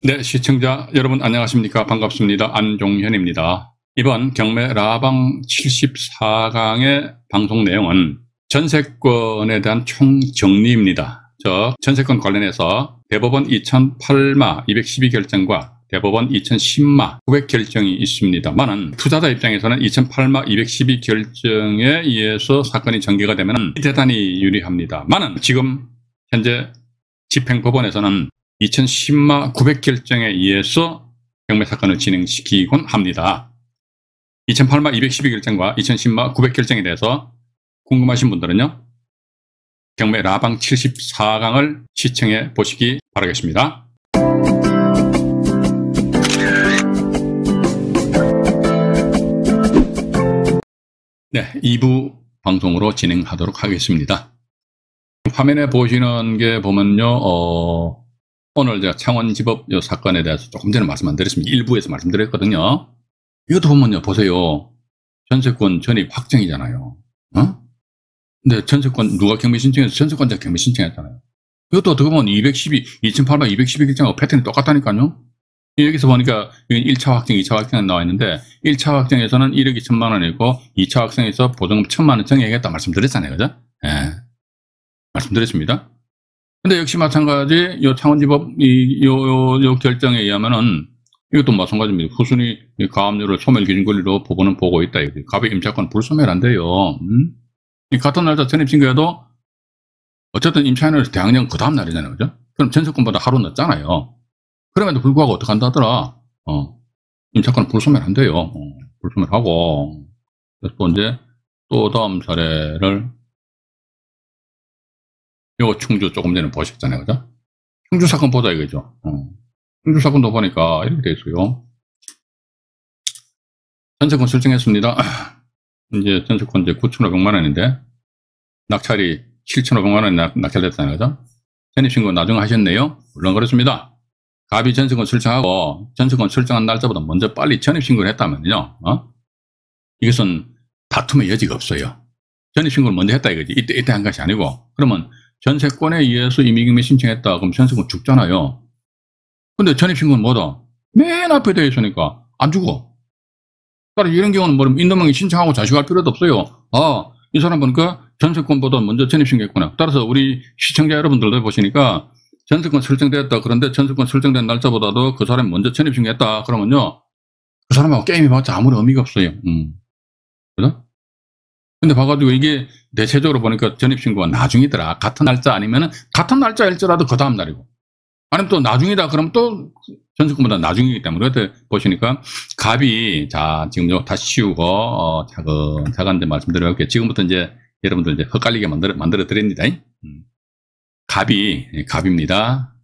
네, 시청자 여러분 안녕하십니까? 반갑습니다. 안종현입니다. 이번 경매 라방 74강의 방송 내용은 전세권에 대한 총정리입니다. 전세권 관련해서 대법원 2008마 212 결정과 대법원 2010마 900 결정이 있습니다만은 투자자 입장에서는 2008마 212 결정에 의해서 사건이 전개가 되면 대단히 유리합니다만은 지금 현재 집행법원에서는 2010마 900 결정에 의해서 경매 사건을 진행시키곤 합니다. 2008마 212 결정과 2010마 900 결정에 대해서 궁금하신 분들은요, 경매 라방 74강을 시청해 보시기 바라겠습니다. 네, 2부 방송으로 진행하도록 하겠습니다. 화면에 보시는 게 보면요, 오늘 제가 창원지법 사건에 대해서 조금 전에 말씀 안 드렸습니다. 일부에서 말씀드렸거든요. 이것도 보면요, 보세요. 전세권 전입 확정이잖아요. 근데 전세권 누가 경매 신청해서 전세권자 경매 신청했잖아요. 이것도 어떻게 보면 2008만 212 결정하고 패턴이 똑같다니까요. 여기서 보니까 1차 확정, 2차 확정이 나와 있는데 1차 확정에서는 1억 2천만 원이고 2차 확정에서 보증금 1천만 원 정액했다 말씀드렸잖아요. 그죠? 예. 말씀드렸습니다. 근데 역시 마찬가지, 요 창원지법, 요 결정에 의하면은, 이것도 마찬가지입니다. 후순위 가압류를 소멸 기준 권리로 법원은 보고 있다. 갑의 임차권 불소멸 안 돼요. 이 같은 날짜 전입신고해도, 어쨌든 임차인을 대항력 그 다음 날이잖아요. 그죠? 그럼 전세권보다 하루 늦잖아요. 그럼에도 불구하고 어떻게 한다더라? 임차권 불소멸 안 돼요. 불소멸하고, 그래서 또 이제, 또 다음 사례를, 요거 충주 조금 전에 보셨잖아요. 그죠? 충주 사건 보자 이거죠. 충주 사건도 보니까 이렇게 돼 있어요. 전세권 설정했습니다. 이제 전세권 이제 9,500만 원인데, 낙찰이 7,500만 원이 낙찰됐잖아요. 그죠? 전입신고 나중에 하셨네요. 물론 그렇습니다. 갑이 전세권 설정하고, 전세권 설정한 날짜보다 먼저 빨리 전입신고를 했다면요. 이것은 다툼의 여지가 없어요. 전입신고를 먼저 했다 이거지. 이때 한 것이 아니고. 그러면 전세권에 의해서 임의경매 신청했다. 그럼 전세권 죽잖아요. 근데 전입신고는 뭐다? 맨 앞에 되어 있으니까 안 주고. 따라서 이런 경우는 뭐 인도명의 신청하고 자식할 필요도 없어요. 이 사람 보니까 전세권보다 먼저 전입신고했구나. 따라서 우리 시청자 여러분들도 보시니까 전세권 설정되었다. 그런데 전세권 설정된 날짜보다도 그 사람이 먼저 전입신고했다. 그러면요, 그 사람하고 게임이 봤자 아무런 의미가 없어요. 그죠? 근데 봐가지고 이게 대체적으로 보니까 전입신고가 나중이더라. 같은 날짜 아니면은 같은 날짜일지라도 그 다음 날이고. 아니면 또 나중이다 그러면 또 전세권보다 나중이기 때문에. 그때 보시니까 갑이, 자, 지금 요 다시 치우고, 차근차근 이제 말씀드려볼게요. 지금부터 이제 여러분들 이제 헷갈리게 만들어 드립니다. 갑입니다.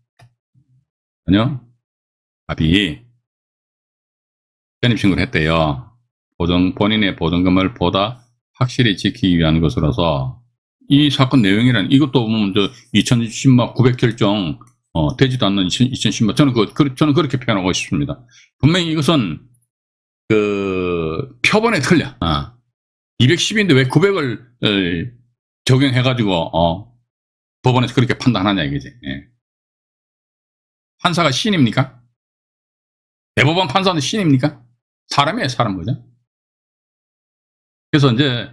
아니요? 갑이 전입신고를 했대요. 본인의 보증금을 보다 확실히 지키기 위한 것으로서, 이 사건 내용이란, 이것도 보면 2010마 900 결정, 되지도 않는 2010마, 저는 그렇게 표현하고 싶습니다. 분명히 이것은, 표본에 틀려. 210인데 왜 900을, 적용해가지고, 법원에서 그렇게 판단하냐, 이거지. 예. 판사가 신입니까? 대법원 판사는 신입니까? 사람이에요, 사람, 그죠? 그래서 이제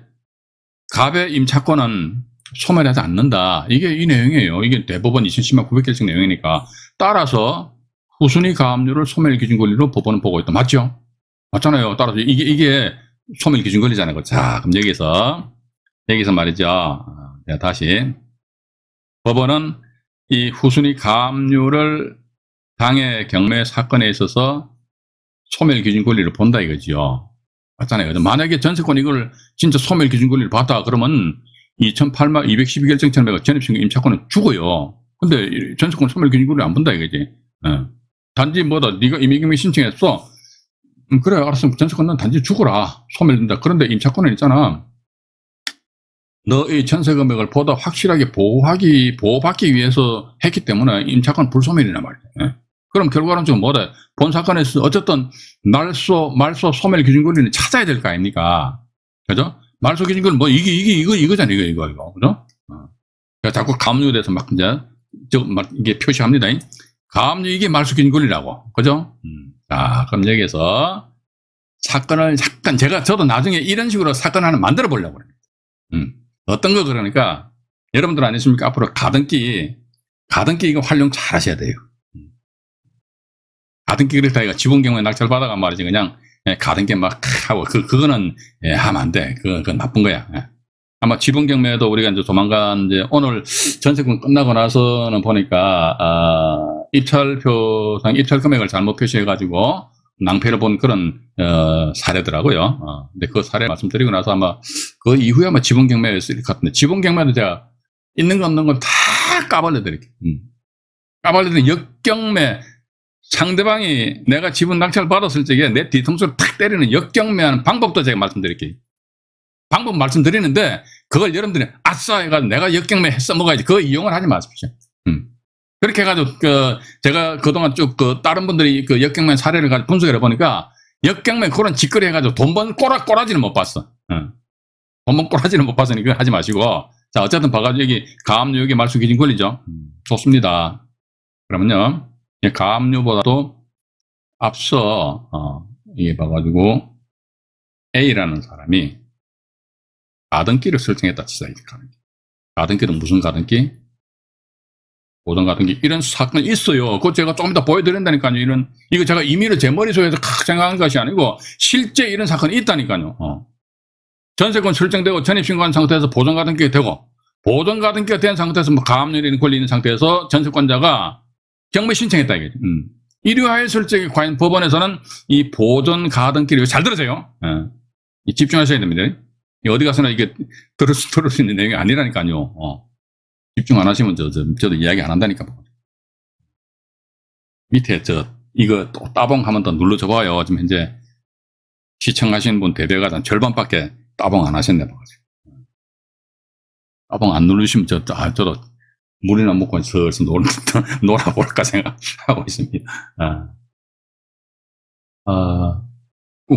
갑의 임차권은 소멸하지 않는다. 이게 이 내용이에요. 이게 대법원 2010만 900 결정 내용이니까. 따라서 후순위 가압류를 소멸 기준 권리로 법원은 보고 있다. 맞죠? 맞잖아요. 따라서 이게 소멸 기준 권리잖아요. 자, 그럼 여기서 말이죠. 내가 다시, 법원은 이 후순위 가압류를 당해 경매 사건에 있어서 소멸 기준 권리를 본다 이거지요. 맞잖아요. 만약에 전세권 이걸 진짜 소멸 기준 권리를 봤다 그러면 2008마 212 결정처럼 전입신고 임차권은 죽어요. 근데 전세권 소멸 기준 권리를 안 본다 이거지. 단지 뭐다, 네가 임의경매 신청했어. 그래, 알았어. 전세권은 단지 죽어라. 소멸된다. 그런데 임차권은 있잖아. 너의 전세 금액을 보다 확실하게 보호받기 위해서 했기 때문에 임차권 불소멸이란 말이야. 그럼 결과는 지금 뭐다? 본 사건에서 어쨌든 말소 소멸 기준 권리는 찾아야 될 거 아닙니까? 그죠? 말소 기준 권리 이거잖아, 이거. 그죠? 자꾸 가압류에 대해서 막 이제 이게 표시합니다. 가압류 이게 말소기준 권리라고. 그죠? 자, 그럼 여기에서 사건을 약간 저도 나중에 이런 식으로 사건 하나 만들어 보려고 그래요. 어떤 거 그러니까 여러분들 아니십니까? 앞으로 가등기 이거 활용 잘 하셔야 돼요. 가등기 그래서 자기가 지분 경매에 낙찰 받아가 말이지 그냥 가등기 막 하고 그거는 하면 안 돼. 그건 나쁜 거야. 아마 지분 경매도 우리가 이제 조만간 이제 오늘 전세권 끝나고 나서는 보니까 입찰표상 입찰 금액을 잘못 표시해가지고 낭패를 본 그런 사례더라고요. 근데 그 사례 말씀드리고 나서 아마 그 이후에 아마 지분 경매에 쓸 것 같은데 지분 경매도 제가 있는 거 없는 건 다 까발려드릴게요. 까발려드린 역경매 상대방이 내가 지분 낙찰 받았을 적에 내 뒤통수를 탁 때리는 역경매하는 방법도 제가 말씀드릴게요. 방법 말씀드리는데 그걸 여러분들이 아싸 해가지고 내가 역경매 했어 먹어야지 그거 이용을 하지 마십시오. 그렇게 해가지고 제가 그동안 쭉 다른 분들이 역경매 사례를 가지고 분석을 해보니까 역경매 그런 짓거리 해가지고 돈 번 꼬라지는 못 봤어. 돈 번 꼬라지는 못 봤으니 그거 하지 마시고 자 어쨌든 봐가지고 여기 가압류 여기 말소기준 권리죠. 좋습니다. 그러면요 가압류보다도 앞서 이게 봐가지고 A라는 사람이 가등기를 설정했다 치자. 가등기는 무슨 가등기? 보전 가등기 이런 사건이 있어요. 그거 제가 조금 이따 보여드린다니까요. 이거 제가 임의로 제 머릿속에서 칵 생각한 것이 아니고 실제 이런 사건이 있다니까요. 전세권 설정되고 전입신고한 상태에서 보전 가등기가 되고 보전 가등기가 된 상태에서 뭐 가압류라는 권리 있는 상태에서 전세권자가 경매 신청했다 이거죠. 이러하였을 적에 과연 법원에서는 이 보전 가등기를 잘 들으세요. 집중하셔야 됩니다. 어디 가서나 이게 들을 수 있는 내용이 아니라니까요. 집중 안 하시면 저도 이야기 안 한다니까. 밑에 이거 또 따봉 한번 더 눌러줘 봐요. 지금 현재 시청하시는 분 대대가 절반밖에 따봉 안 하셨네. 따봉 안 누르시면 저도 물이나 먹고 슬슬 놀아볼까 생각하고 있습니다.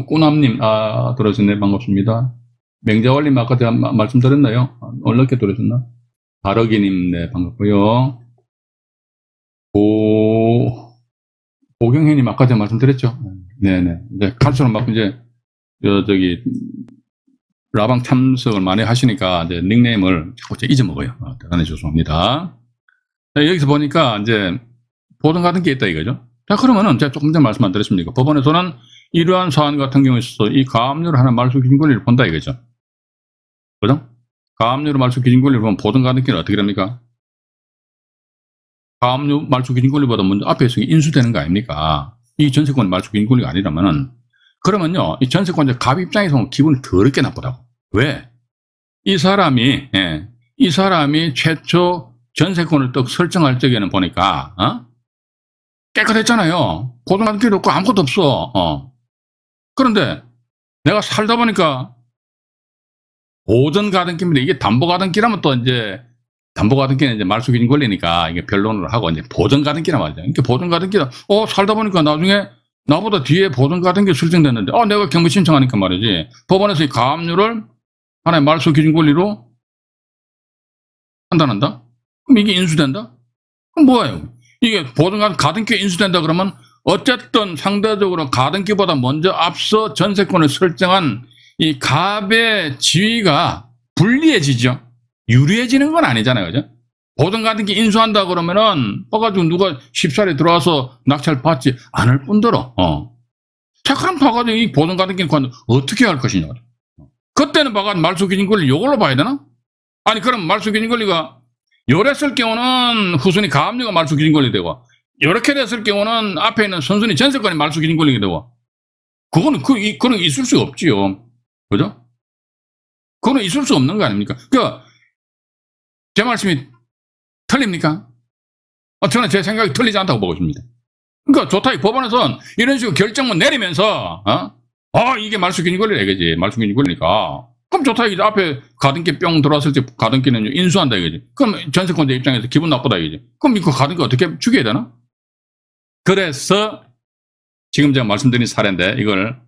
꾸남님, 들어오셨네. 반갑습니다. 맹자원님 아까 제가 말씀드렸나요? 어떻게 들으셨나? 바러기님, 네, 반갑고요. 보경혜님 아까 제가 말씀드렸죠? 네네. 이제 갈수록 막 이제, 라방 참석을 많이 하시니까 이제 닉네임을 자꾸 잊어먹어요. 대단히 죄송합니다. 자, 여기서 보니까 이제 보전 같은 게 있다 이거죠. 자, 그러면은 제가 조금 전에 말씀 안 드렸습니까? 법원에서는 이러한 사안 같은 경우에 있어서 이 가압류를 하나 말소기준 권리를 본다 이거죠. 그죠? 가압류를 말소기준 권리를 보면 보전 같은 경우는 어떻게 됩니까? 가압류 말소기준 권리보다 먼저 앞에서 인수되는 거 아닙니까? 이 전세권 말소기준 권리가 아니라면은 그러면요, 이 전세권자 갑 입장에서 보면 기분이 더럽게 나쁘다고. 왜? 이 사람이 최초 전세권을 또 설정할 적에는 보니까, 깨끗했잖아요. 고등학교도 없고 아무것도 없어. 그런데 내가 살다 보니까 보전 가등기입니다. 이게 담보 가등기라면 또 이제, 담보 가등기는 이제 말소기준 권리니까 이게 변론을 하고 이제 보전 가등기란 말이죠. 이렇게 보전 가등기라, 살다 보니까 나중에 나보다 뒤에 보전 가등기 설정됐는데, 내가 경매 신청하니까 말이지. 법원에서 이 가압류를 하나의 말소기준 권리로 판단한다? 그럼 이게 인수된다? 그럼 뭐예요? 이게 보전 가등기 인수된다 그러면 어쨌든 상대적으로 가등기보다 먼저 앞서 전세권을 설정한 이 갑의 지위가 불리해지죠. 유리해지는 건 아니잖아요. 그죠? 보전 가등기 인수한다 그러면은 봐가지고 누가 쉽사리 들어와서 낙찰 받지 않을 뿐더러 자 그럼 봐가지고 이 보전 가등기는 어떻게 할 것이냐. 그때는 봐가지고 말소기준 권리 이걸로 봐야 되나? 아니 그럼 말소기준 권리가 요랬을 경우는 후순위 가압류가 말소기준 권리 되고 이렇게 됐을 경우는 앞에 있는 선순위 전세권이 말소기준 권리가 되고 그거는 그런 있을 수가 없지요. 그죠? 그거는 있을 수 없는 거 아닙니까? 그러니까 제 말씀이 틀립니까? 저는 제 생각이 틀리지 않다고 보고 있습니다. 그러니까 좋다. 이 법원에서는 이런 식으로 결정만 내리면서 이게 말소기준 권리라 이거지. 말소기준 권리니까. 그럼 좋다. 이제 앞에 가등기 뿅 들어왔을 때 가등기는 인수한다 이거지. 그럼 전세권자 입장에서 기분 나쁘다 이거지. 그럼 이거 가등기 어떻게 죽여야 되나? 그래서 지금 제가 말씀드린 사례인데 이걸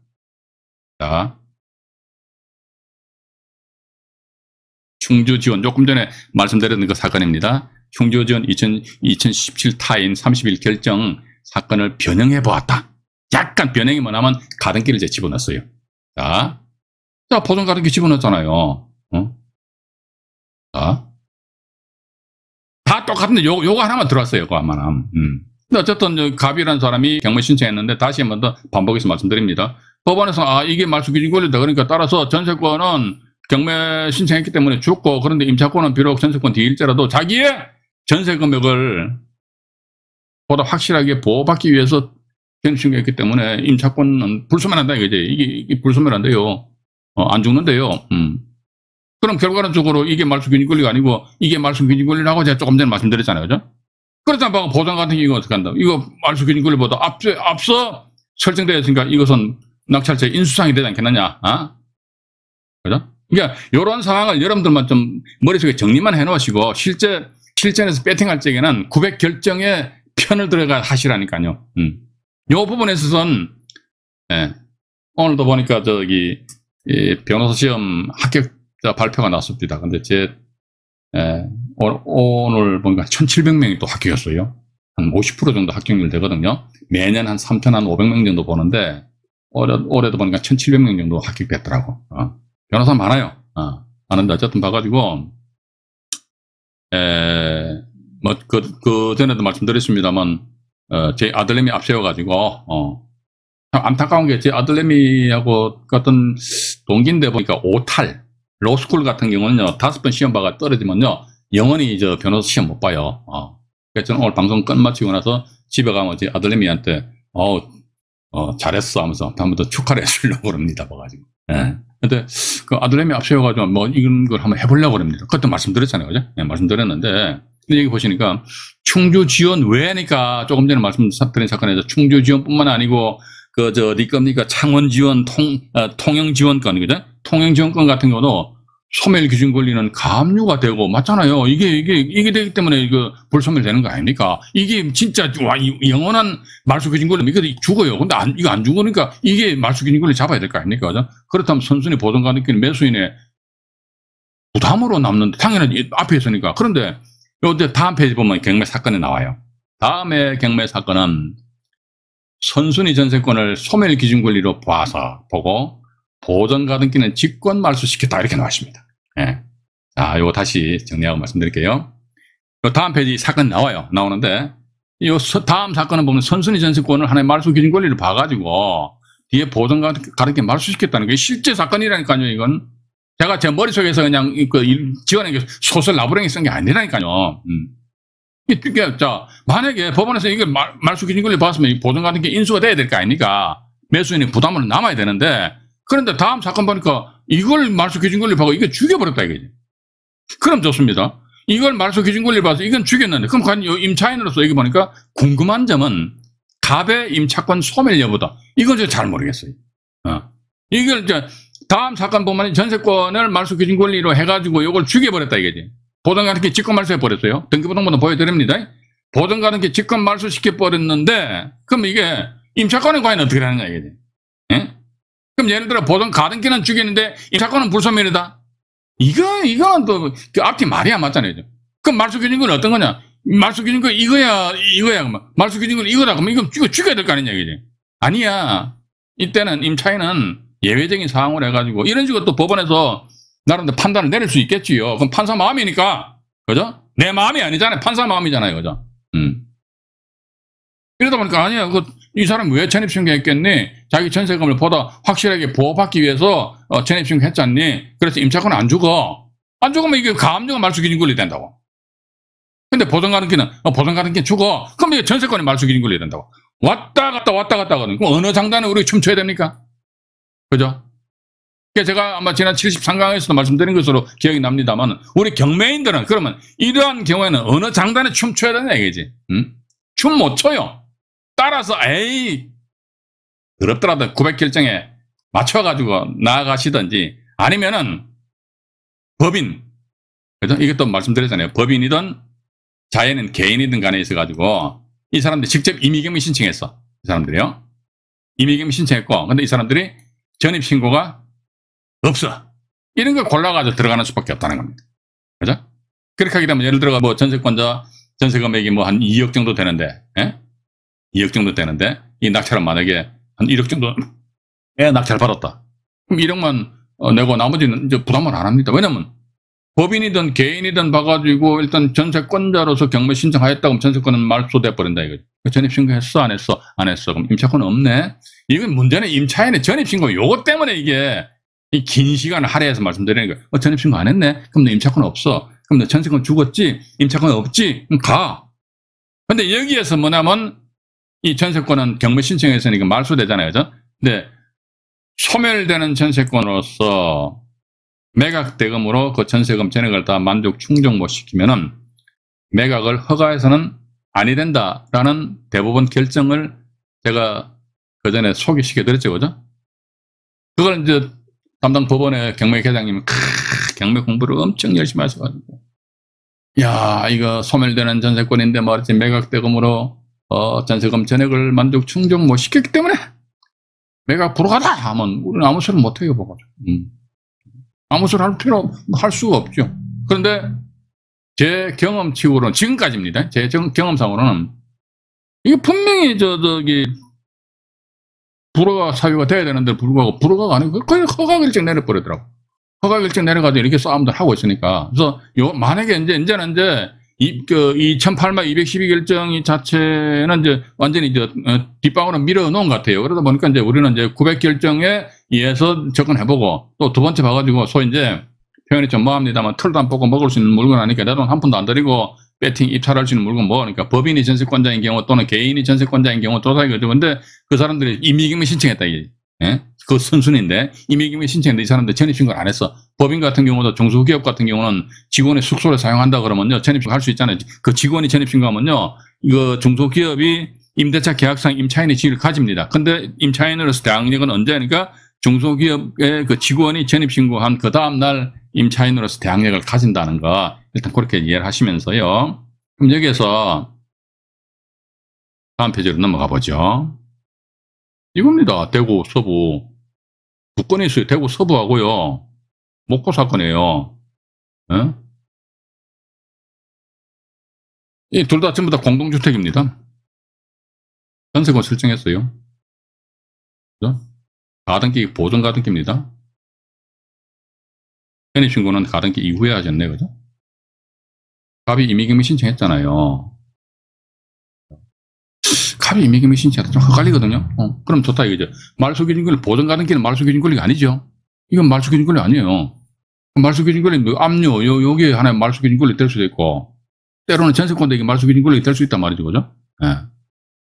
충주 지원 조금 전에 말씀드렸던 그 사건입니다. 충주지원 2017 타인 30일 결정 사건을 변형해 보았다. 약간 변형이 뭐냐면 가등기를 이제 집어넣었어요. 자, 보존 가등기 집어넣었잖아요. 자, 다 똑같은데 요거 하나만 들어왔어요. 그거 하나만. 근데 어쨌든 갑이라는 사람이 경매 신청했는데 다시 한 번 더 반복해서 말씀드립니다. 법원에서 이게 말소기준 권리다. 그러니까 따라서 전세권은 경매 신청했기 때문에 죽고, 그런데 임차권은 비록 전세권 뒤일자라도 자기의 전세 금액을 보다 확실하게 보호받기 위해서 신청했기 때문에 임차권은 불소멸한다 이거지. 이게 불소멸한대요. 안 죽는데요. 그럼 결과론적으로 이게 말소기준 권리가 아니고 이게 말소기준 권리라고 제가 조금 전에 말씀드렸잖아요. 그죠? 그렇다면 보장 같은 게 이거 어떻게 한다? 이거 말소기준 권리보다 앞서 설정되어 있으니까 이것은 낙찰자 인수상이 되지 않겠느냐? 그죠? 그러니까 이런 상황을 여러분들만 좀 머릿속에 정리만 해놓으시고 실전에서 배팅할 적에는 900 결정에 편을 들어가 하시라니까요. 이 부분에 있어서는 오늘도 보니까 변호사 시험 합격자 발표가 났습니다. 근데 오늘 보니까 1,700명이 또 합격했어요. 한 50% 정도 합격률 되거든요. 매년 한 3,500명 정도 보는데 올해도 보니까 1,700명 정도 합격됐더라고. 변호사 많아요. 많은데 어쨌든 봐가지고 그 전에도 말씀드렸습니다만 제 아들내미 앞세워가지고 참 안타까운 게 제 아들내미하고 같은 동기인데 보니까 5탈 로스쿨 같은 경우는요 5번 시험 봐가 떨어지면요 영원히 변호사 시험 못 봐요. 그래서 저는 오늘 방송 끝마치고 나서 집에 가면 제 아들내미한테 잘했어 하면서 한 번 더 축하를 해주려고 그럽니다. 봐가지고. 근데 그 아들내미 앞세워가지고 뭐 이런 걸 한번 해보려고 그럽니다. 그때 말씀드렸잖아요. 그죠? 말씀드렸는데 근데 여기 보시니까 충주 지원 외니까 조금 전에 말씀드린 사건에서 충주 지원뿐만 아니고 어디 겁니까? 창원 지원, 통영 지원권, 그죠? 통영 지원권 같은 경우도 소멸 기준 권리는 가압류가 되고 맞잖아요. 이게 되기 때문에 이거 불소멸 되는 거 아닙니까? 이게 진짜 영원한 말소 기준 권리 이거 죽어요. 근데 이거 안 죽으니까 이게 말소 기준 권리 잡아야 될 거 아닙니까? 그죠? 그렇다면 선순위 보존 가능기는 매수인의 부담으로 남는데 당연히 앞에 있으니까. 그런데 요 다음 페이지 보면 경매 사건이 나와요. 다음에 경매 사건은 선순위 전세권을 소멸 기준 권리로 보고 보존 가등기는 직권 말소시켰다 이렇게 나왔습니다. 자, 요거 다시 정리하고 말씀드릴게요. 요 다음 페이지 사건 나오는데 요 다음 사건은 보면 선순위 전세권을 하나의 말소 기준 권리를 봐가지고 뒤에 보존 가등기 말소시켰다는 게 실제 사건이라니까요. 이건 제가 제 머릿속에서 그냥 지원한 게 소설 나부랭이 쓴 게 아니라니까요. 자, 만약에 법원에서 이걸 말소 기준 권리 봤으면 이 보존 가등기 인수가 돼야 될 거 아닙니까? 매수인이 부담으로 남아야 되는데 그런데 다음 사건 보니까 이걸 말소 기준 권리 보고 이거 죽여버렸다 이거지. 그럼 좋습니다. 이걸 말소 기준 권리를 봐서 이건 죽였는데 그럼 과연 임차인으로서 여기 보니까 궁금한 점은 갑의 임차권 소멸 여부다. 이건 제가 잘 모르겠어요. 이걸 이제 다음 사건 보면 전세권을 말소 기준 권리로 해가지고 이걸 죽여버렸다 이거지. 보존 가등기 직권 말소해버렸어요. 등기부등본도 보여드립니다. 보존 가등기 직권 말소시켜버렸는데 그럼 이게 임차권은 과연 어떻게 되느냐 이거지. 그럼 예를 들어 보존 가등기는 죽이는데 임차권은 불소멸이다. 이건 또 그 앞뒤 말이 안 맞잖아요. 그럼 말소 기준 권리 어떤 거냐? 말소 기준 권리 이거야. 말소 기준 권리 이거다. 그러면 이거 죽여야 될 거 아니냐 이거지. 아니야. 이때는 임차인은 예외적인 상황을 해가지고 이런 식으로 또 법원에서 나름대로 판단을 내릴 수 있겠지요. 그럼 판사 마음이니까, 그죠? 내 마음이 아니잖아요. 판사 마음이잖아요. 그죠? 이러다 보니까 아니야. 이 사람 왜 전입신고했겠니? 자기 전세금을 보다 확실하게 보호받기 위해서 전입신고했잖니? 그래서 임차권 안 죽어. 안 죽으면 이게 가압류가 말소 기준 권리 된다고. 근데 보존 가등기는 죽어. 그럼 이게 전세권이 말소 기준 권리 된다고. 왔다 갔다 하거든. 그럼 어느 장단에 우리 춤춰야 됩니까? 그죠? 제가 아마 지난 73강에서도 말씀드린 것으로 기억이 납니다만 우리 경매인들은 그러면 이러한 경우에는 어느 장단에 춤춰야 되냐 이거지. 춤 못 춰요. 따라서 어렵더라도 900 결정에 맞춰가지고 나아가시든지 아니면은 법인, 그죠? 이것도 말씀드렸잖아요. 법인이든 자연인 개인이든 간에 있어가지고 이 사람들이 직접 임의경매 신청했어. 이 사람들이요. 임의경매 신청했고 근데 이 사람들이 전입신고가 없어. 이런 걸 골라가지고 들어가는 수밖에 없다는 겁니다. 그죠? 그렇게 하게 되면 예를 들어 뭐 전세권자 전세 금액이 뭐 한 2억 정도 되는데, 예? 2억 정도 되는데 이 낙찰은 만약에 한 1억 정도 낙찰 받았다. 그럼 1억만 내고 나머지는 이제 부담을 안 합니다. 왜냐면 법인이든 개인이든 봐가지고 일단 전세권자로서 경매 신청하였다고 하면 전세권은 말소돼 버린다 이거죠. 전입신고했어 안 했어? 안 했어. 그럼 임차권 없네. 이건 문제는 임차인의 전입신고 요거 때문에 이게 이 긴 시간을 할애해서 말씀드리는 거예요. 전입신고 안 했네? 그럼 너 임차권 없어. 그럼 너 전세권 죽었지? 임차권 없지? 그럼 가. 근데 여기에서 뭐냐면 이 전세권은 경매 신청에서는 이거 말소되잖아요. 그죠? 근데 소멸되는 전세권으로서 매각 대금으로 그 전세금 전액을 다 만족 충족 못 시키면은 매각을 허가해서는 아니 된다라는 대법원 결정을 제가 그 전에 소개시켜 드렸죠. 그죠? 그걸 이제 담당 법원의 경매 계장님이 경매 공부를 엄청 열심히 하셔가지고 야 이거 소멸되는 전세권인데 말이지 매각 대금으로 전세금 전액을 만족 충족 못 시켰기 때문에 매각 불허하다 하면 우리는 아무 소리 못 해요. 봐가지고. 아무 소리 할 수가 없죠. 그런데 제 경험치로는 지금까지입니다. 제 경험상으로는 이게 분명히 저기 불허가 사유가 돼야 되는데 불구하고 불허가 아니고 거의 허가 결정 내려버리더라고. 허가 결정 내려가지고 이렇게 싸움들 하고 있으니까. 그래서 만약에 이제는 2008만 212 결정 자체는 이제 완전히 뒷방으로 밀어놓은 것 같아요. 그러다 보니까 이제 우리는 이제 900 결정에 의해서 접근해보고 또 두 번째 봐가지고 소위 이제 표현이 좀 뭐합니다만 털도 안 뽑고 먹을 수 있는 물건 아니까 내 돈 한 푼도 안 들이고 배팅 입찰할 수 있는 물건 뭐니까 법인이 전세권자인 경우 또는 개인이 전세권자인 경우 조사이거죠. 근데 그 사람들이 임의경매 신청했다 이게. 예? 그 선순위인데 임의경매 신청했는데 이 사람들 전입신고를 안 했어. 법인 같은 경우도 중소기업 같은 경우는 직원의 숙소를 사용한다 그러면요 전입신고 할 수 있잖아요. 그 직원이 전입신고하면요 이거 중소기업이 임대차 계약상 임차인의 지위를 가집니다. 근데 임차인으로서 대항력은 언제니까 중소기업의 그 직원이 전입신고한 그 다음날 임차인으로서 대항력을 가진다는 거 일단 그렇게 이해를 하시면서요. 그럼 여기에서 다음 페이지로 넘어가 보죠. 이겁니다. 대구 서부 두 건이 있어요. 대구 서부하고요. 목포 사건이에요. 예? 이 둘 다 전부 다 공동주택입니다. 전세권 설정했어요. 그죠? 가등기 보존 가등기입니다. 전입신고는 가등기 이후에 하셨네, 그죠? 갑이 임의경매 신청했잖아요. 갑이 임의경매 신청했다. 좀 헷갈리거든요. 그럼 좋다 이거죠. 말소기준권리 보존 가등기는 말소기준권리가 아니죠. 이건 말소기준권리 아니에요. 말소기준권리 압류 요게 하나의 말소기준권리 될 수도 있고 때로는 전세권도 이게 말소기준권리 될 수 있단 말이죠, 그죠? 예.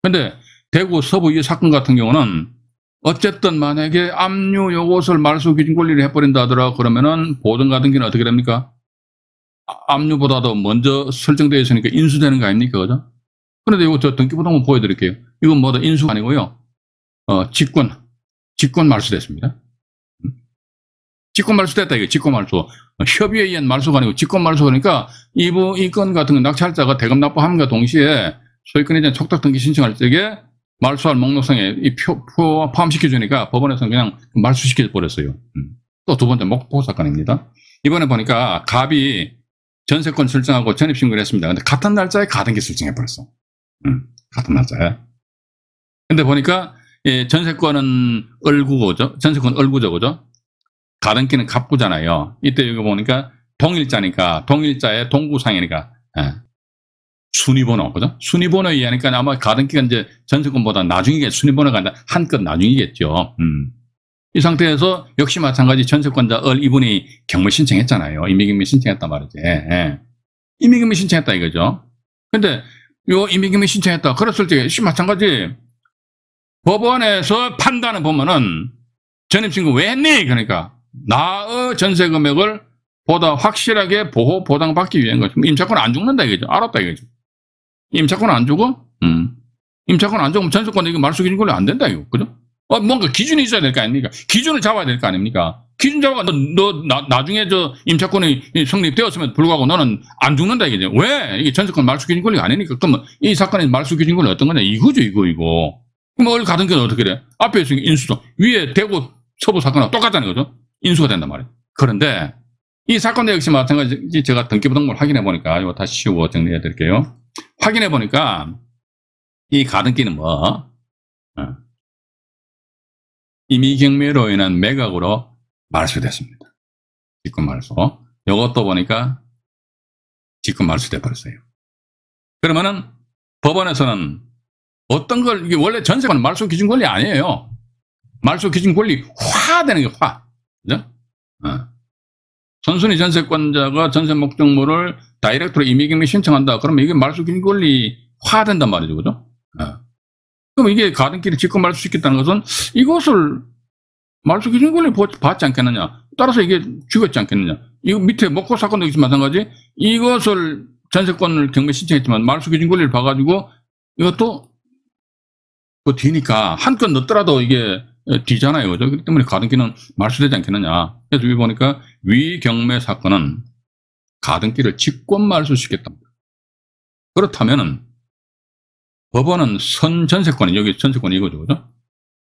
근데 대구 서부 이 사건 같은 경우는 어쨌든 만약에 압류 요것을 말소기준권리를 해버린다 하더라 그러면은 보존 가등기는 어떻게 됩니까? 압류보다도 먼저 설정되어 있으니까 인수되는 거 아닙니까? 그죠? 그런데 이거 저 등기부등 한번 보여드릴게요. 이건 뭐다 인수가 아니고요. 직권 말소됐습니다. 직권 말소됐다 이게 직권 말소. 협의에 의한 말소가 아니고 직권 말소 그러니까 이 건 같은 건 낙찰자가 대금 납부함과 동시에 소유권에 대한 촉탁 등기 신청할 적에 말소할 목록상에 이 표 포함시켜주니까 법원에서는 그냥 말소시켜 버렸어요. 또 두 번째 목포 사건입니다. 이번에 보니까 갑이 전세권 설정하고 전입신고를 했습니다. 근데 같은 날짜에 가등기 설정해 버렸어. 같은 날짜에. 근데 보니까 전세권은 을구죠. 전세권 을구죠, 그죠? 가등기는 갑구잖아요. 이때 여기 보니까 동일자니까 동일자의 동구상이니까 순위번호, 그죠? 순위번호에 의하니까 아마 가등기가 이제 전세권보다 나중이겠죠. 순위번호가 아니라 한껏 나중이겠죠. 이 상태에서 역시 마찬가지 전세권자 이분이 경매 신청했잖아요. 임의경매 신청했단 말이지. 임의경매 신청했다 이거죠. 근데 요 임의경매 신청했다. 그랬을 때 역시 마찬가지 법원에서 판단을 보면은 전입신고 왜 했니? 그러니까 나의 전세 금액을 보다 확실하게 보호 보장받기 위한 거죠. 임차권 안 죽는다 이거죠. 알았다 이거죠. 임차권 안 죽어? 임차권 안 죽으면 전세권 이거 말소기준권리 안 된다 이거. 그죠? 뭔가 기준이 있어야 될 거 아닙니까? 기준을 잡아야 될 거 아닙니까? 기준 잡아가 나중에 저 임차권이 성립되었으면 불구하고 너는 안 죽는다 이거죠. 왜? 이게 전세권 말소기준권리가 아니니까. 그러면 이 사건의 말소기준권리 어떤 거냐? 이거죠 이거. 그럼 가등기는 어떻게 돼? 앞에 있으니까 인수죠. 위에 대구 서부 사건하고 똑같다는 거죠. 인수가 된단 말이에요. 그런데 이 사건도 역시 마찬가지. 제가 등기부등본을 확인해 보니까 이거 다시 치우고 정리해 드릴게요. 확인해 보니까 이 가등기는 뭐 임의경매로 인한 매각으로 말소됐습니다. 직권 말소. 이것도 보니까 직권 말소돼 버렸어요. 그러면은 법원에서는 어떤 걸, 이게 원래 전세권은 말소 기준 권리 아니에요. 말소 기준 권리 화되는 게 화. 그죠? 선순위 전세권자가 전세 목적물을 다이렉트로 임의경매 신청한다. 그러면 이게 말소 기준 권리 화된단 말이죠. 그죠? 그럼 이게 가등기를 직권 말소시켰다는 것은 이것을 말소 기준 권리 받지 않겠느냐. 따라서 이게 죽었지 않겠느냐. 이거 밑에 목포 사건도 역시 마찬가지. 이것을 전세권을 경매 신청했지만 말소 기준 권리를 봐가지고 이것도 그 뒤니까 한 건 넣더라도 이게 뒤잖아요. 그죠? 그렇기 때문에 가등기는 말소되지 않겠느냐. 그래서 여기 보니까 위 경매 사건은 가등기를 직권 말소시켰답니다. 그렇다면은 법원은 선 전세권이, 여기 전세권이 이거죠. 그죠?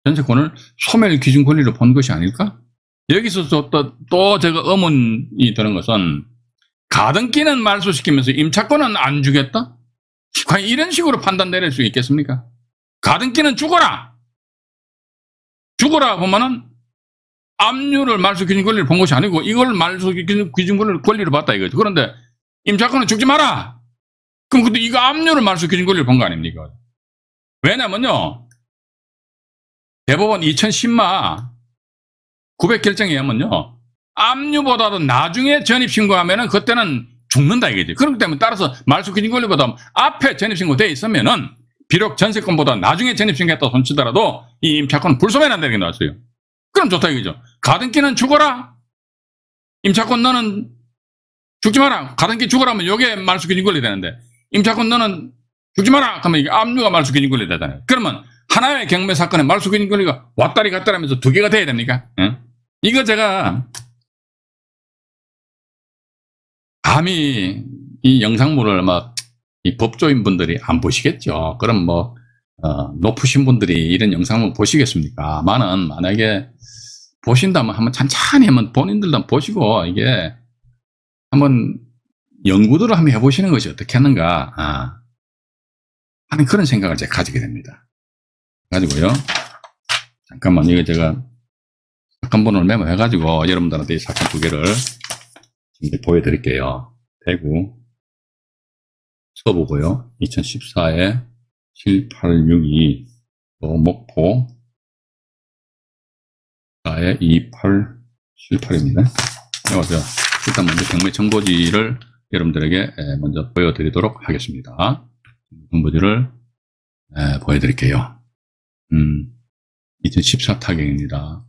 전세권을 소멸 기준 권리로 본 것이 아닐까? 여기서 또 제가 의문이 드는 것은 가등기는 말소시키면서 임차권은 안 주겠다? 과연 이런 식으로 판단 내릴 수 있겠습니까? 가등기는 죽어라! 죽어라 보면은 압류를 말소 기준 권리를 본 것이 아니고 이걸 말소 기준 권리를 봤다 이거죠. 그런데 임차권은 죽지 마라! 그럼 근데 이거 압류를 말소 기준 권리를 본 거 아닙니까? 왜냐면요. 대법원 2010마 900 결정에 의하면요. 압류보다도 나중에 전입신고하면은 그때는 죽는다 이거지. 그렇기 때문에 따라서 말소 기준 권리보다 앞에 전입신고되어 있으면은 비록 전세권보다 나중에 전입신고했다 손치더라도 이 임차권은 불소멸한다는 게 나왔어요. 그럼 좋다 이거죠. 가등기는 죽어라. 임차권 너는 죽지 마라. 가등기 죽어라 하면 이게 말소 기준 권리 되는데 임차권 너는 죽지 마라. 그러면 이게 압류가 말소 기준 권리 되잖아요. 그러면 하나의 경매 사건에 말소 기준 권리가 왔다리 갔다리 하면서 두 개가 돼야 됩니까? 예? 이거 제가 감히 이 영상물을 막 이 법조인 분들이 안 보시겠죠. 그럼 뭐 높으신 분들이 이런 영상물 보시겠습니까? 만약에 보신다면 한번 찬찬히 한번 본인들도 한번 보시고 이게 한번 연구들을 한번 해보시는 것이 어떻겠는가 하는 그런 생각을 제가 가지게 됩니다. 가지고요. 잠깐만 이거 제가 사건번호를 메모해가지고 여러분들한테 이 사건 두 개를 이제 보여드릴게요. 대구 서부고요. 2014에 7862 또 목포 4에 2878입니다. 여기서 일단 먼저 경매 정보지를 여러분들에게 먼저 보여드리도록 하겠습니다. 정보지를 보여드릴게요. 2014 타경입니다.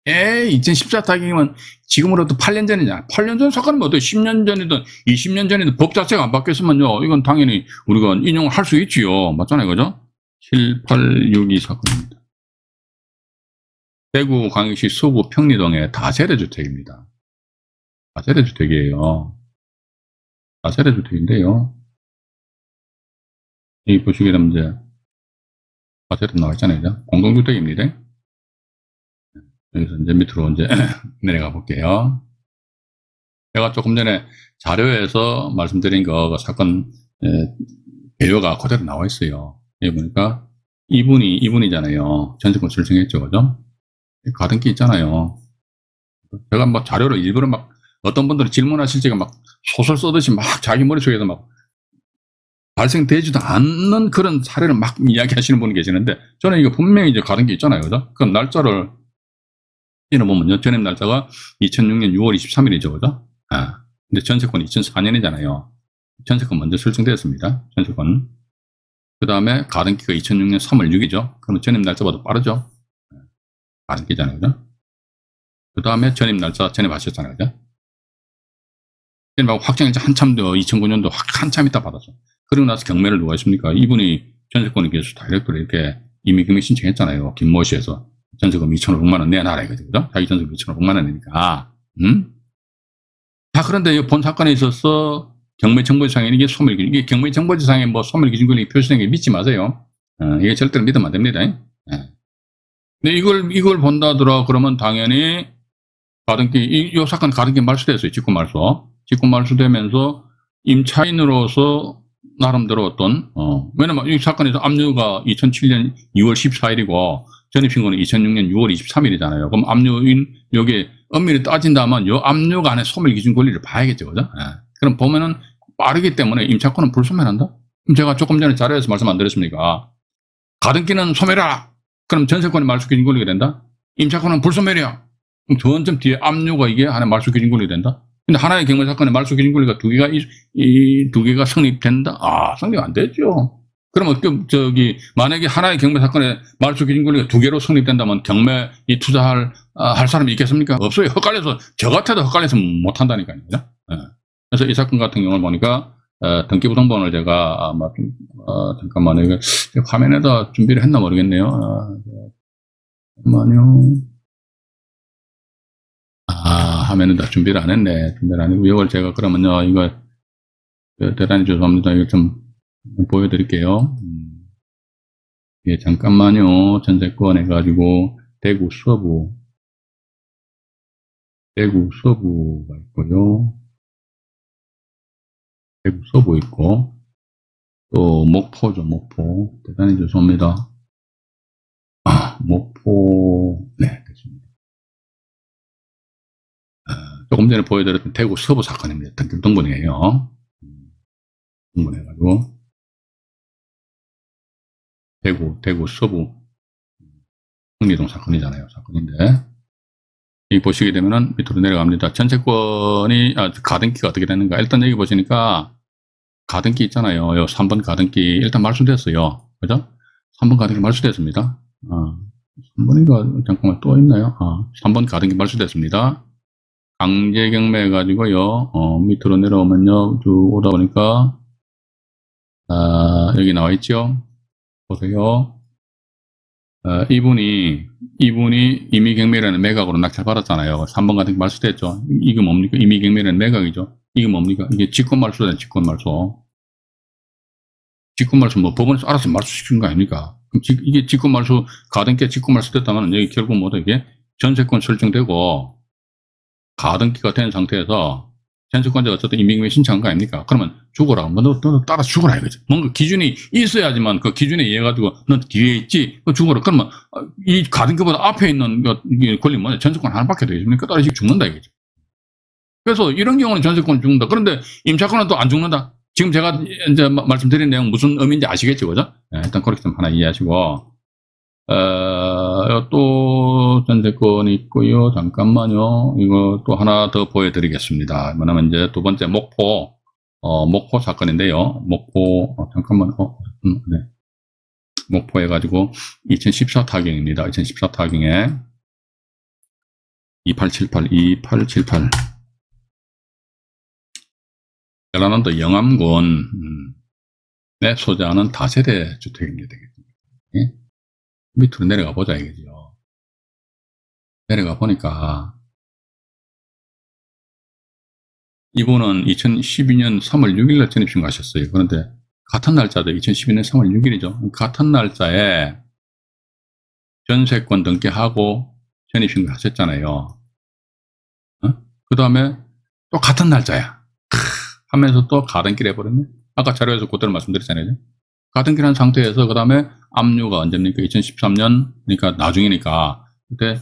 2014 타경이면 지금으로부터 8년 전이잖아. 8년 전 사건은 뭐 10년 전이든 20년 전이든 법 자체가 안 바뀌었으면요. 이건 당연히 우리가 인용을 할 수 있지요. 맞잖아요. 그죠? 7862 사건입니다. 대구 광역시 서구 평리동의 다세대주택입니다. 다세대주택이에요. 다세대주택인데요. 여기 보시게 되면 이제 다세대 나와 있잖아요. 그죠? 공동주택입니다. 여기서 이제 밑으로 이제 내려가 볼게요. 제가 조금 전에 자료에서 말씀드린 거 사건 개요가 그대로 나와 있어요. 여기 보니까 이분이잖아요. 전세권 설정했죠, 그죠? 가등기 있잖아요. 제가 막 자료를 일부러 막 어떤 분들은 질문하실 때가 막 소설 써듯이 막 자기 머릿속에서 막 발생되지도 않는 그런 사례를 막 이야기하시는 분이 계시는데 저는 이거 분명히 이제 가등기 있잖아요, 그죠? 그 날짜를 이는 보면요. 전입 날짜가 2006년 6월 23일이죠. 그죠? 근데 전세권이 2004년이잖아요. 전세권 먼저 설정되었습니다. 전세권. 그 다음에 가등기가 2006년 3월 6일이죠. 그러면 전입 날짜보다 빠르죠? 가등기잖아요. 그죠? 그 다음에 전입 날짜 전입하셨잖아요. 그죠? 전입하고 확정일자 한참 더 2009년도 한참 있다 받았죠. 그리고 나서 경매를 누가 했습니까? 이분이 전세권을 계속 다이렉트로 이렇게 임의경매 신청했잖아요. 김모 씨에서. 전세금 2,500만 원 내놔라 이거죠. 자기 전세금 2,500만 원이니까. 자, 그런데 이 본 사건에 있어서 경매정보지상에 이게 소멸기준, 이게 경매정보지상에 뭐 소멸기준권이 표시된 게 믿지 마세요. 이게 절대로 믿으면 안 됩니다. 근데 이걸 본다더라 그러면 당연히 가등기, 이 사건 가등기 말소됐어요. 직권 말소. 직권 말소되면서 임차인으로서 나름대로 어떤, 왜냐면 이 사건에서 압류가 2007년 2월 14일이고, 전입신고는 2006년 6월 23일이잖아요. 그럼 압류인, 여기 엄밀히 따진다면 요 압류가 안에 소멸 기준 권리를 봐야겠죠. 그죠? 예. 그럼 보면은 빠르기 때문에 임차권은 불소멸한다? 그럼 제가 조금 전에 자료에서 말씀 안 드렸습니까? 가등기는 소멸하라! 그럼 전세권이 말소 기준 권리가 된다? 임차권은 불소멸이야! 그럼 점점 뒤에 압류가 이게 하나의 말소 기준 권리가 된다? 근데 하나의 경매 사건에 말소 기준 권리가 두 개가, 이 두 개가 성립된다? 아, 성립 안 되죠. 그러면 만약에 하나의 경매 사건에 말소 기준 권리가 두 개로 성립된다면 경매 이 투자할 할 사람이 있겠습니까? 없어요. 헛갈려서 저 같아도 헛갈려서 못 한다니까요. 그죠? 예. 그래서 이 사건 같은 경우를 보니까 등기부등본을 제가 아마 잠깐만요. 이거 화면에다 준비를 했나 모르겠네요. 잠깐만요. 화면에다 준비를 안 했네. 준비를 안 했고 이걸 제가 그러면요. 이거 대단히 죄송합니다. 이거 좀 보여드릴게요. 예, 잠깐만요. 전세권 해가지고 대구 서부가 있고요. 대구 서부 있고 또 목포죠. 목포. 대단히 죄송합니다. 목포. 네, 됐습니다. 조금 전에 보여드렸던 대구 서부 사건입니다. 등본이에요. 등본해가지고 대구 서부 흥리동 사건이잖아요. 사건인데 여기 보시게 되면은 밑으로 내려갑니다. 전세권이 가등기가 어떻게 되는가? 일단 여기 보시니까 가등기 있잖아요. 요 3번 가등기 일단 말소됐어요. 그죠? 3번 가등기 말소됐습니다. 3번인가 잠깐만 또 있나요? 3번 가등기 말소됐습니다. 강제 경매 해가지고요. 밑으로 내려오면요. 쭉 오다 보니까 여기 나와 있죠. 보세요. 이분이 임의경매라는 매각으로 낙찰받았잖아요. 3번 같은 게 말소됐죠. 이게 뭡니까? 임의경매라는 매각이죠. 이게 뭡니까? 이게 직권말소잖아요. 직권말소. 직권말소 뭐 법원에서 알아서 말소시키는 거 아닙니까? 그럼 이게 직권말소, 가등기가 직권말소 됐다면 여기 결국 뭐다 이게 전세권 설정되고 가등기가 된 상태에서 전세권자가 어쨌든 임의경매 신청한 거 아닙니까? 그러면 죽어라. 너 따라 죽어라 이거지. 뭔가 기준이 있어야지만 그 기준에 의해 가지고 넌 뒤에 있지. 죽어라. 그러면 이 가등기보다 앞에 있는 권리 뭐냐? 전세권 하나밖에 더 있습니까? 따라 죽는다 이거지. 그래서 이런 경우는 전세권 죽는다. 그런데 임차권은 또 안 죽는다. 지금 제가 이제 말씀드린 내용 무슨 의미인지 아시겠죠, 그죠? 네, 일단 그렇게 좀 하나 이해하시고. 또 전세권이 있고요. 잠깐만요. 이거 또 하나 더 보여드리겠습니다. 뭐냐면 이제 두 번째 목포 사건인데요. 목포 잠깐만 네. 목포 해가지고 2014 타경입니다. 2014 타경에 2878 전라남도 영암군에 소재하는 다세대 주택입니다. 예? 밑으로 내려가 보자 이거죠. 내려가 보니까 이분은 2012년 3월 6일날 전입신고하셨어요. 그런데 같은 날짜죠. 2012년 3월 6일이죠. 같은 날짜에 전세권 등기하고 전입신고하셨잖아요. 그 다음에 또 같은 날짜야. 하면서 또 가등기를 해버렸네. 아까 자료에서 그대로 말씀드렸잖아요. 가등기를 한 상태에서 그 다음에 압류가 언제입니까? 2013년 그러니까 나중이니까 그때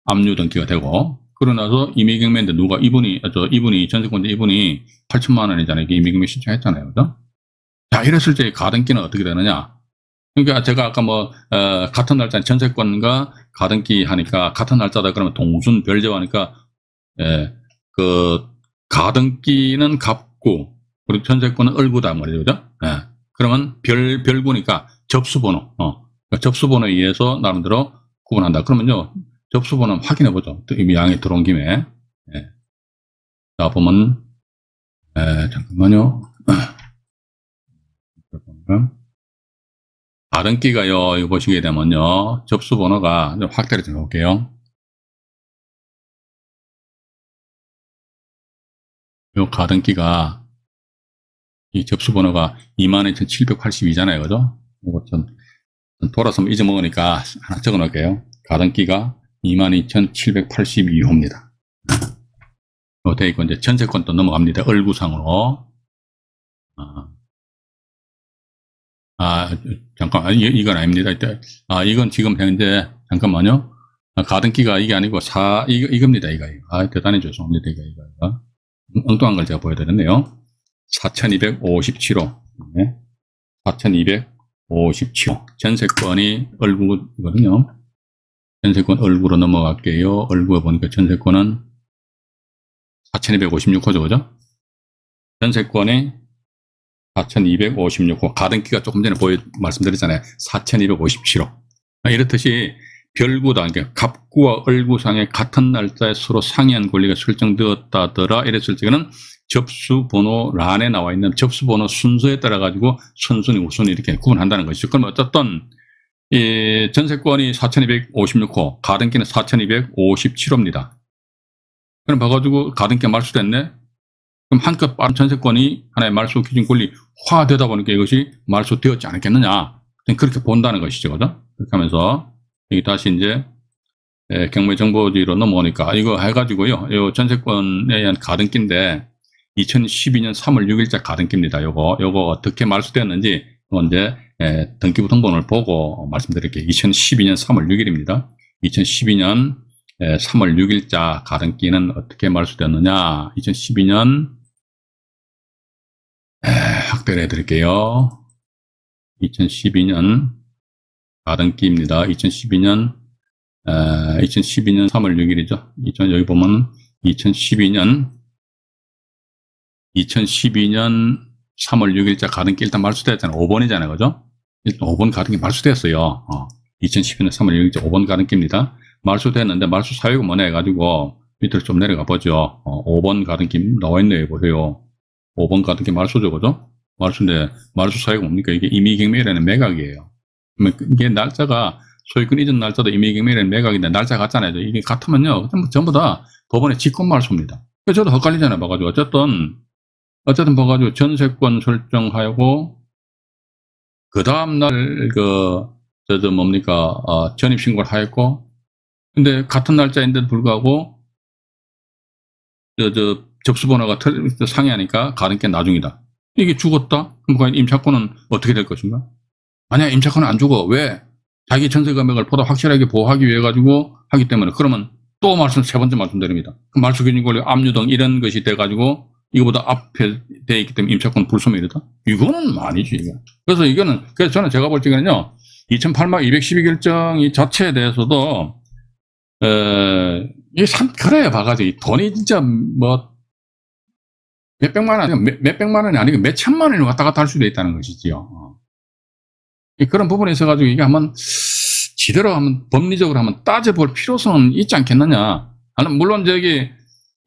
압류 등기가 되고 그러고 나서 임의경매인데 이분이 전세권자 이분이 8천만 원이잖아요. 임의경매 신청했잖아요. 그죠? 자, 이랬을 때 가등기는 어떻게 되느냐? 그러니까 제가 아까 같은 날짜 전세권과 가등기 하니까 같은 날짜다 그러면 동순 별제하니까 가등기는 갑구 그리고 전세권은 을구다 말이죠. 그죠? 예. 그러면 별구니까 접수번호, 접수번호에 의해서 나름대로 구분한다. 그러면요, 접수번호 확인해 보죠. 이미 양이 들어온 김에. 예. 자, 보면, 잠깐만요. 가등기가요, 이거 보시게 되면요, 접수번호가 확대를 좀 해볼게요. 요 가등기가 이 접수번호가 22,782잖아요. 그죠? 이거 좀 돌아서 잊어먹으니까 하나 적어 놓을게요. 가등기가 22,782호입니다. 돼 있고, 이제 전세권 또 넘어갑니다. 얼구상으로. 잠깐, 이건 아닙니다. 이건 지금 현재, 잠깐만요. 가등기가 이게 아니고, 이겁니다, 이거. 대단히 죄송합니다, 이거. 엉뚱한 걸 제가 보여드렸네요. 4,257호. 네. 4,257호. 전세권이 얼구거든요. 전세권 얼구로 넘어갈게요. 얼구에 보니까 전세권은 4,256호죠, 그죠? 전세권이 4,256호. 가등기가 조금 전에 말씀드렸잖아요. 4,257호. 이렇듯이 별구다. 그러니까 갑구와 얼구상의 같은 날짜에 서로 상이한 권리가 설정되었다더라. 이랬을 적에는 접수번호 란에 나와 있는 접수번호 순서에 따라 가지고 선순위, 우순위 이렇게 구분한다는 것이죠. 그럼 어쨌든 이 전세권이 4,256호, 가등기는 4,257호입니다. 그럼 봐가지고 가등기가 말소됐네. 그럼 한껏 빠른 전세권이 하나의 말소 기준 권리화되다 보니까 이것이 말소되었지 않았겠느냐. 그렇게 본다는 것이죠, 그죠? 그렇게 하면서 여기 다시 이제 경매 정보지로 넘어오니까 이거 해가지고요. 이 전세권에 의한 가등기인데 2012년 3월 6일자 가등기입니다. 요거 어떻게 말소되었는지 이제 등기부 등본을 보고 말씀드릴게요. 2012년 3월 6일입니다. 2012년 3월 6일자 가등기는 어떻게 말소되었느냐. 2012년 확대를 해드릴게요. 2012년 가등기입니다. 2012년 3월 6일이죠. 여기 보면 2012년 3월 6일자 가등기 일단 말소되었잖아요. 5번이잖아요. 그죠? 일단 5번 가등기 말소되었어요. 2012년 3월 6일자 5번 가등기입니다. 말소됐는데 말소 사유가 뭐냐 해가지고 밑으로 좀 내려가 보죠. 5번 가등기 나와 있네요. 보세요. 5번 가등기 말소죠. 그죠? 말소인데 말소 사유가 뭡니까? 이게 임의경매라는 매각이에요. 이게 날짜가 소유권 이전 날짜도 임의경매라는 매각인데 날짜 같잖아요. 이게 같으면요. 전부 다 법원의 직권 말소입니다. 저도 헷갈리잖아요. 봐가지고 어쨌든 봐가지고 전세권 설정하고 그 다음날 전입신고를 하였고 근데 같은 날짜인데도 불구하고 접수번호가 상이하니까 가등기 나중이다. 이게 죽었다? 그럼 임차권은 어떻게 될 것인가? 만약 임차권은 안 죽어. 왜? 자기 전세 금액을 보다 확실하게 보호하기 위해 가지고 하기 때문에 그러면 또 세 번째 말씀드립니다. 그 말소 기준 권리 압류 등 이런 것이 돼 가지고 이거보다 앞에 돼 있기 때문에 임차권 불소멸이다? 이거는 아니지, 이거. 그래서 저는 제가 볼 적에는요, 2008만 212 결정 이 자체에 대해서도, 이게 참, 그래요, 봐가지고. 돈이 진짜 몇백만 원이 아니고 몇천만 원이 왔다 갔다 할 수도 있다는 것이지요. 그런 부분에 있어가지고 이게 지대로 법리적으로 따져볼 필요성은 있지 않겠느냐. 물론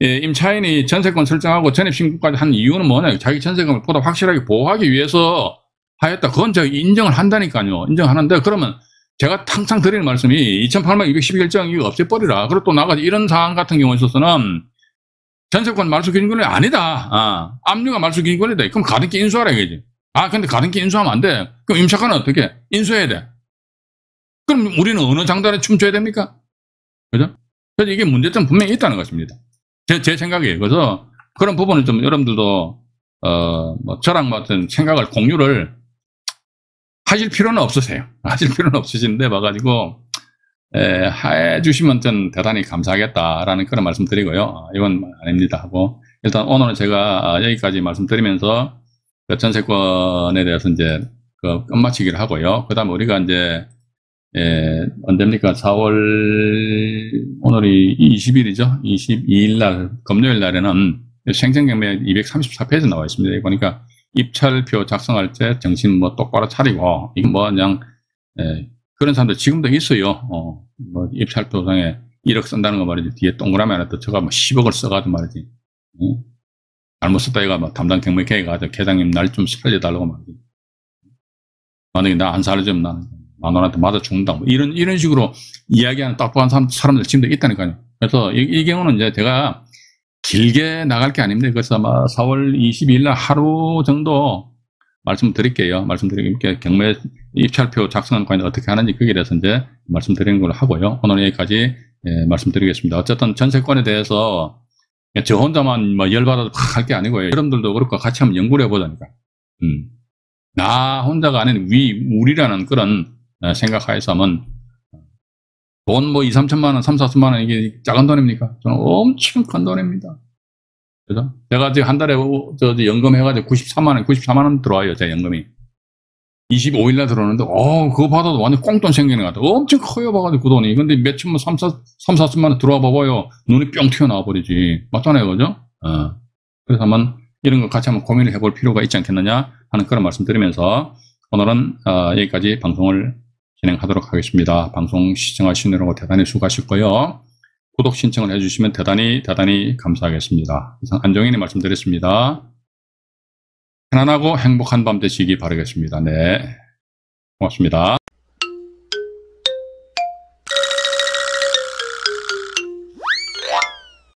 임차인이 전세권 설정하고 전입신고까지 한 이유는 뭐냐. 자기 전세금을 보다 확실하게 보호하기 위해서 하였다. 그건 제가 인정을 한다니까요. 인정하는데 그러면 제가 항상 드리는 말씀이 2008년 212 결정 이거 없애버리라. 그리고 또 나가지 이런 사안 같은 경우에 있어서는 전세권 말소 기준권이 아니다. 압류가 말소 기준권이다. 그럼 가등기 인수하라 이거지. 근데 가등기 인수하면 안 돼. 그럼 임차권은 어떻게? 인수해야 돼. 그럼 우리는 어느 장단에 춤춰야 됩니까? 그죠? 그래서 이게 문제점 분명히 있다는 것입니다. 제 생각이에요. 그래서 그런 부분을 좀 여러분들도, 저랑 어떤 생각을 공유를 하실 필요는 없으세요. 하실 필요는 없으신데, 봐가지고, 해주시면 전 대단히 감사하겠다라는 그런 말씀 드리고요. 이건 아닙니다 하고. 일단 오늘은 제가 여기까지 말씀드리면서 그 전세권에 대해서 이제 끝마치기를 하고요. 그 다음에 우리가 이제 언제입니까? 4월, 오늘이 20일이죠? 22일 날, 금요일 날에는 생생경매 234페이지 나와 있습니다. 여기 보니까 입찰표 작성할 때 정신 똑바로 차리고, 이거 그냥, 그런 사람들 지금도 있어요. 입찰표상에 1억 쓴다는 거 말이지. 뒤에 동그라미 하나 떠쳐가 10억을 써가지고 말이지. 잘못 썼다 이가 담당 경매회계 가서 계장님 날 좀 살려달라고 말이지. 만약에 나 안 살려주면 나는 만원한테 맞아 죽는다. 이런 식으로 이야기하는 똑똑한 사람들 지금도 있다니까요. 그래서 이 경우는 이제 제가 길게 나갈 게 아닙니다. 그래서 아마 4월 22일 날 하루 정도 말씀드릴게요. 말씀드릴게요. 경매 입찰표 작성하는 과연 어떻게 하는지 거기에 대해서 이제 말씀드리는 걸로 하고요. 오늘 여기까지 말씀드리겠습니다. 어쨌든 전세권에 대해서 저 혼자만 뭐 열받아도 할 게 아니고요. 여러분들도 그렇고 같이 한번 연구를 해보자니까. 나 혼자가 아닌 우리라는 그런 생각하에서 하면 돈 뭐 2, 3천만 원, 3, 4천만 원 이게 작은 돈입니까? 저는 엄청 큰 돈입니다. 그죠? 제가 지금 한 달에 연금 해가지고 94만 원 들어와요. 제 연금이. 25일날 들어오는데, 그거 받아도 완전 꽁돈 생기는 것 같아. 엄청 커요, 봐가지고 그 돈이. 근데 몇 천만, 3, 4천만 원 들어와 봐봐요. 눈이 뿅 튀어나와 버리지. 맞잖아요, 그죠? 그래서 한번 이런 거 같이 한번 고민을 해볼 필요가 있지 않겠느냐 하는 그런 말씀 드리면서 오늘은 여기까지 방송을 진행하도록 하겠습니다. 방송 시청하시느라고 대단히 수고하셨고요. 구독 신청을 해주시면 대단히 감사하겠습니다. 이상 안정인이 말씀드렸습니다. 편안하고 행복한 밤 되시기 바라겠습니다. 네, 고맙습니다.